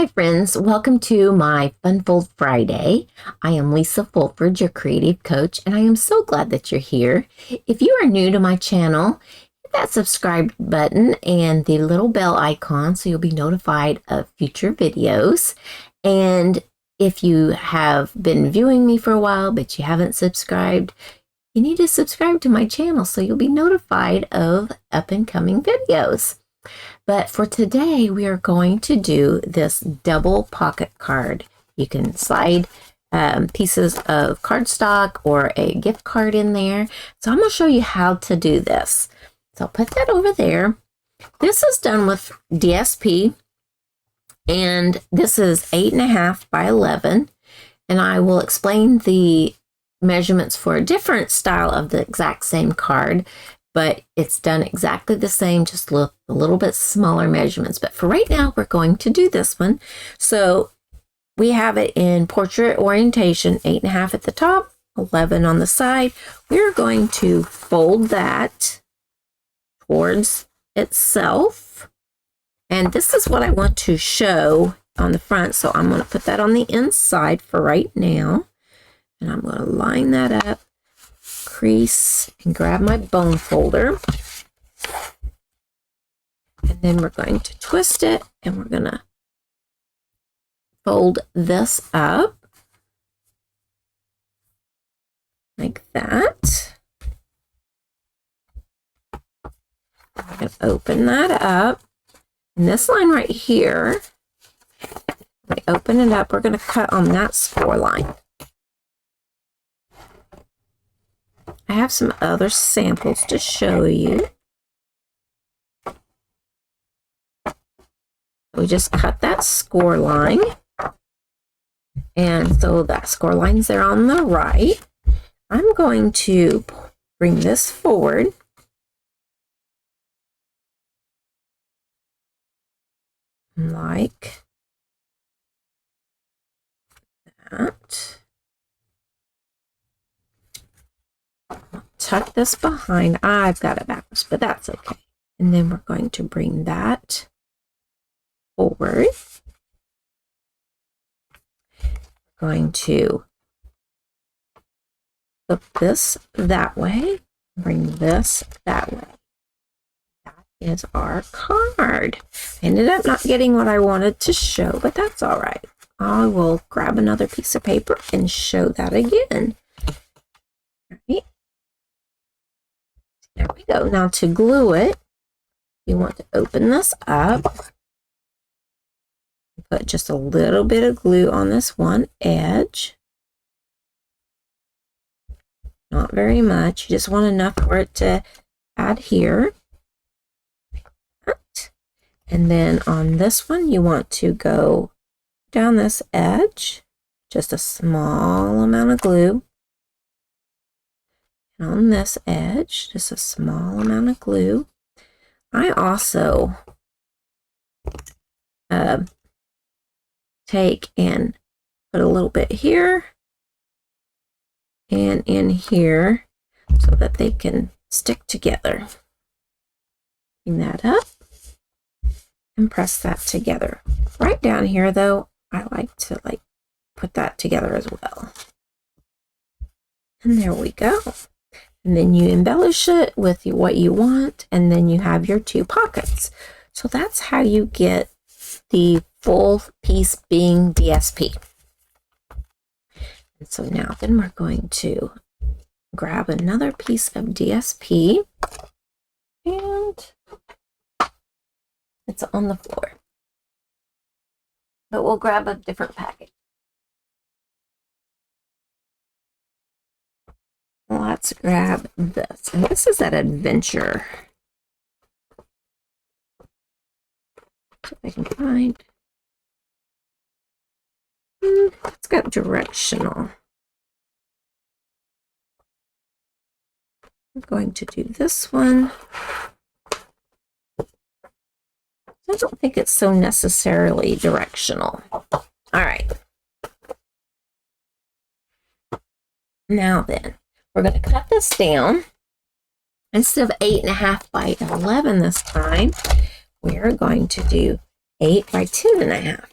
Hi friends, welcome to my Funfold Friday. I am Lisa Fulford, your creative coach, and I am so glad that you're here. If you are new to my channel, hit that subscribe button and the little bell icon so you'll be notified of future videos. And if you have been viewing me for a while but you haven't subscribed, you need to subscribe to my channel so you'll be notified of up and coming videos. But for today, we are going to do this double pocket card. You can slide pieces of cardstock or a gift card in there. So I'm going to show you how to do this. So I'll put that over there. This is done with DSP, and this is 8.5 by 11. And I will explain the measurements for a different style of the exact same card, but it's done exactly the same, just a little bit smaller measurements. But for right now, we're going to do this one. So we have it in portrait orientation, 8.5 at the top, 11 on the side. We're going to fold that towards itself. And this is what I want to show on the front. So I'm going to put that on the inside for right now. And I'm going to line that up, crease, and grab my bone folder. And then we're going to twist it, and we're going to fold this up like that. I'm going to open that up. And this line right here, when I open it up, we're going to cut on that score line. I have some other samples to show you. We just cut that score line. And so that score line's there on the right. I'm going to bring this forward. Like that. Tuck this behind. I've got it backwards, but that's okay. And then we're going to bring that forward. We're going to flip this that way, bring this that way. That is our card. I ended up not getting what I wanted to show, but that's all right. I will grab another piece of paper and show that again. All right. There we go. Now to glue it, you want to open this up. Put just a little bit of glue on this one edge. Not very much. You just want enough for it to adhere. Like that. And then on this one, you want to go down this edge. Just a small amount of glue. On this edge, just a small amount of glue. I also take and put a little bit here and in here so that they can stick together. Bring that up and press that together. Right down here though, I like to put that together as well. And there we go. And then you embellish it with what you want, and then you have your two pockets. So that's how you get the full piece being DSP. And so now then we're going to grab another piece of DSP, and it's on the floor. But we'll grab a different packet. Let's grab this, and this is that adventure. So I can find. It's got directional. I'm going to do this one. I don't think it's so necessarily directional. All right. Now then, we're going to cut this down. Instead of 8.5 by 11 this time, we are going to do 8 by 10.5.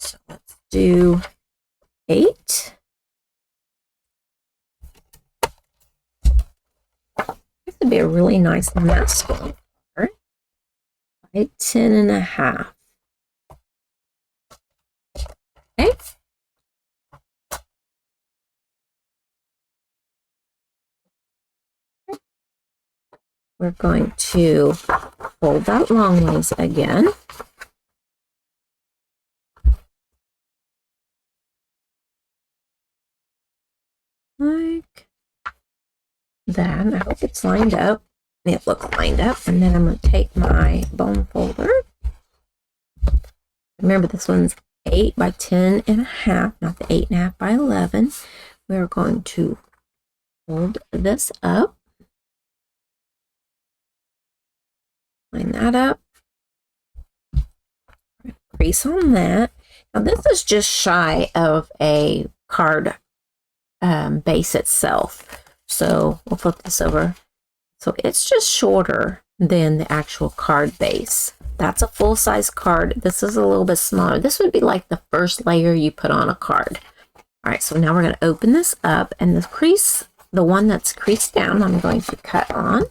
So let's do 8. This would be a really nice masculine card. 10.5. Okay. We're going to fold that long ways again. Like that. I hope it's lined up. It looks lined up. And then I'm going to take my bone folder. Remember, this one's 8 by 10.5, not the 8.5 by 11. We're going to fold this up. Line that up. Crease on that. Now this is just shy of a card base itself. So we'll flip this over. So it's just shorter than the actual card base. That's a full-size card. This is a little bit smaller. This would be like the first layer you put on a card. All right, so now we're going to open this up, and the crease, the one that's creased down, I'm going to cut on.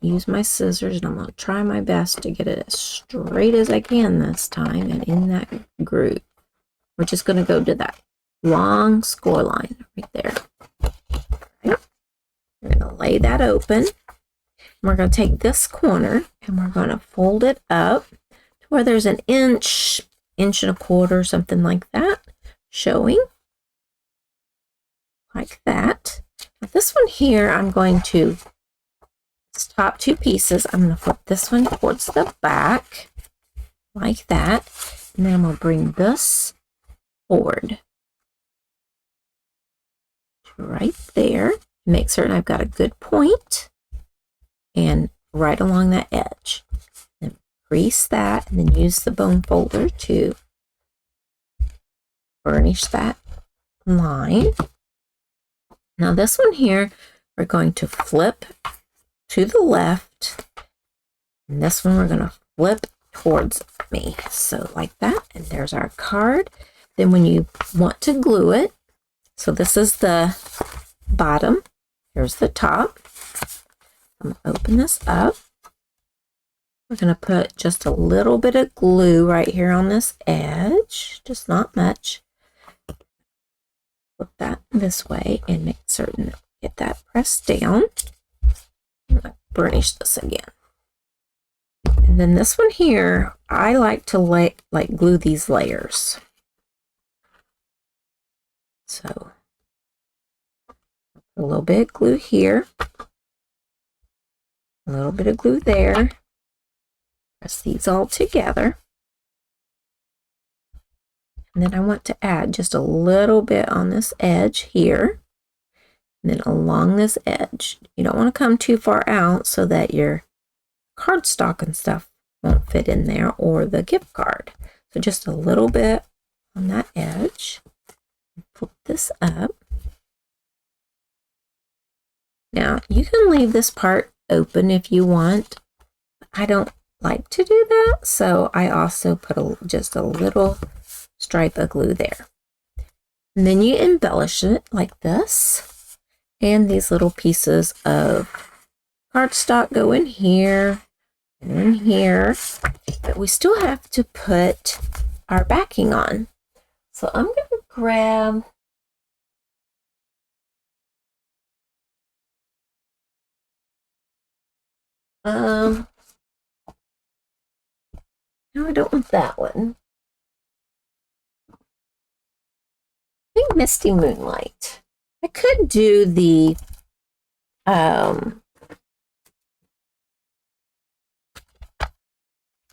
Use my scissors, and I'm going to try my best to get it as straight as I can this time and in that groove. We're just going to go to that long score line right there. Right. We're going to lay that open. We're going to take this corner and we're going to fold it up to where there's an inch, inch and a quarter, something like that, showing like that. Now this one here, I'm going to, this top 2 pieces, I'm going to flip this one towards the back like that. And then I'm going to bring this forward to right there. Make certain I've got a good point. And right along that edge. Then crease that, and then use the bone folder to burnish that line. Now this one here, we're going to flip to the left, and this one we're going to flip towards me. So like that, and there's our card. Then when you want to glue it, so this is the bottom, here's the top. I'm going to open this up. We're going to put just a little bit of glue right here on this edge, just not much. Flip that this way and make certain that we get that pressed down. I'm going to burnish this again. And then this one here, I like to glue these layers. So a little bit of glue here. A little bit of glue there. Press these all together. And then I want to add just a little bit on this edge here. And then along this edge. You don't want to come too far out so that your cardstock and stuff won't fit in there, or the gift card. So just a little bit on that edge. Flip this up. Now you can leave this part open if you want. I don't like to do that, so I also put just a little stripe of glue there. And then you embellish it like this, and these little pieces of cardstock go in here and in here, but we still have to put our backing on. So I'm going to grab no, I don't want that one. I think Misty Moonlight. I could do the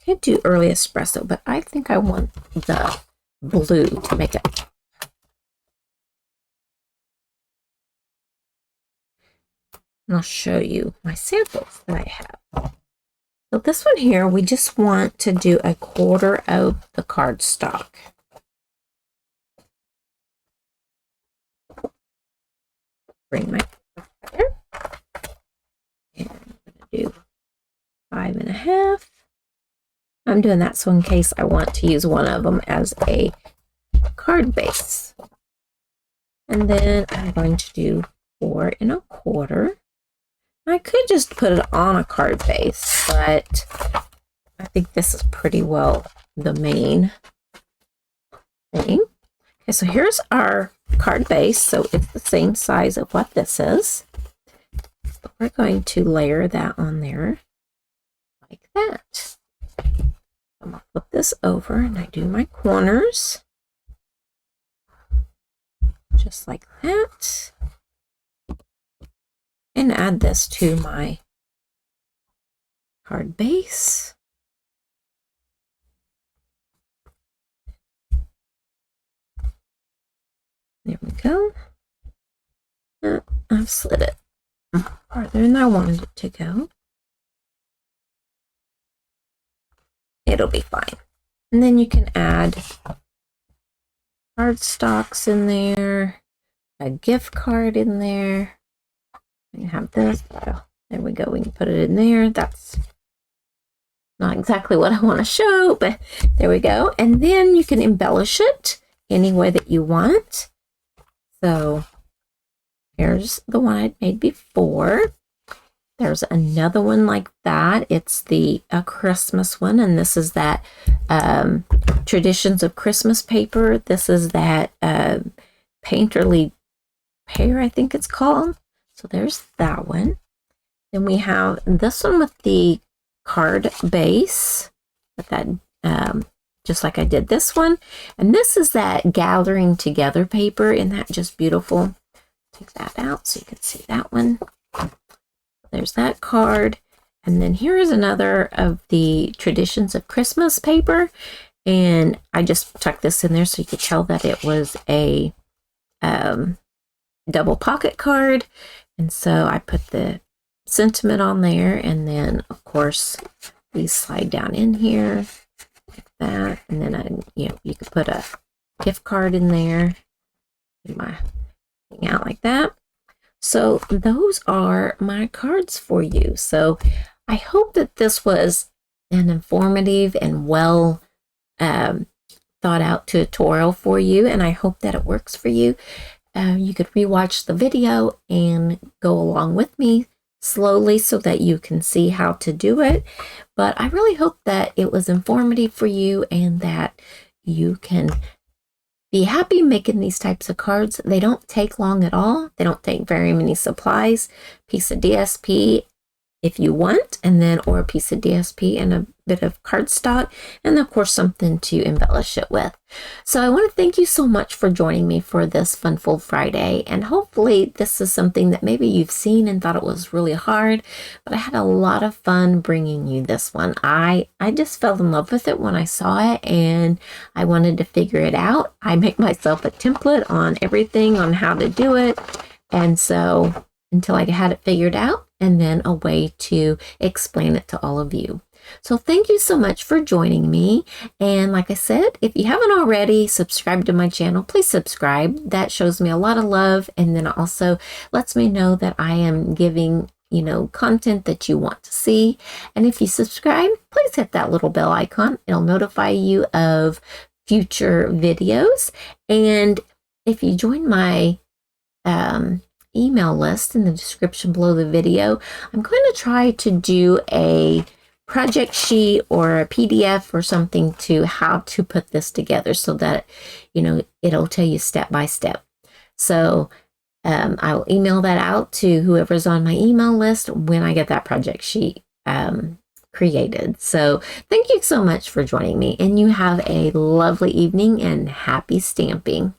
could do early espresso, but I think I want the blue to make it. And I'll show you my samples that I have. So this one here, we just want to do 1/4 of the cardstock. Bring my paper cutter. And I'm going to do 5.5. I'm doing that so in case I want to use one of them as a card base. And then I'm going to do 4 1/4. I could just put it on a card base, but I think this is pretty well the main thing. Okay, so here's our card base. So it's the same size of what this is. So we're going to layer that on there like that. I'm going to flip this over and I do my corners just like that. And add this to my card base. There we go. I've slid it farther than I wanted it to go. It'll be fine. And then you can add cardstocks in there, a gift card in there. You have this. There we go. We can put it in there. That's not exactly what I want to show, but there we go. And then you can embellish it any way that you want. So here's the one I made before. There's another one like that. It's the Christmas one, and this is that Traditions of Christmas paper. This is that Painterly Pear, I think it's called. So there's that one. Then we have this one with the card base, with that just like I did this one. And this is that Gathering Together paper. Isn't that just beautiful? Take that out so you can see that one. There's that card. And then here is another of the Traditions of Christmas paper. And I just tucked this in there so you could tell that it was a double pocket card. And so I put the sentiment on there. And then, of course, these slide down in here like that. And then, you could put a gift card in there. Get my thing out like that. So those are my cards for you. So I hope that this was an informative and well thought out tutorial for you, and I hope that it works for you. You could rewatch the video and go along with me slowly so that you can see how to do it. But I really hope that it was informative for you and that you can be happy making these types of cards. They don't take long at all. They don't take very many supplies. Piece of DSP if you want, and then or a piece of DSP and a bit of cardstock, and of course something to embellish it with. So I want to thank you so much for joining me for this Funful Friday, and hopefully this is something that maybe you've seen and thought it was really hard, but I had a lot of fun bringing you this one. I just fell in love with it when I saw it, and I wanted to figure it out. I make myself a template on everything on how to do it, and so until I had it figured out, and then a way to explain it to all of you. So thank you so much for joining me. And like I said, if you haven't already subscribed to my channel, please subscribe. That shows me a lot of love, and then also lets me know that I am giving, content that you want to see. And if you subscribe, please hit that little bell icon. It'll notify you of future videos. And if you join my email list in the description below the video, I'm going to try to do a project sheet or a PDF or something to how to put this together so that, it'll tell you step by step. So I will email that out to whoever's on my email list when I get that project sheet created. So thank you so much for joining me, and you have a lovely evening and happy stamping.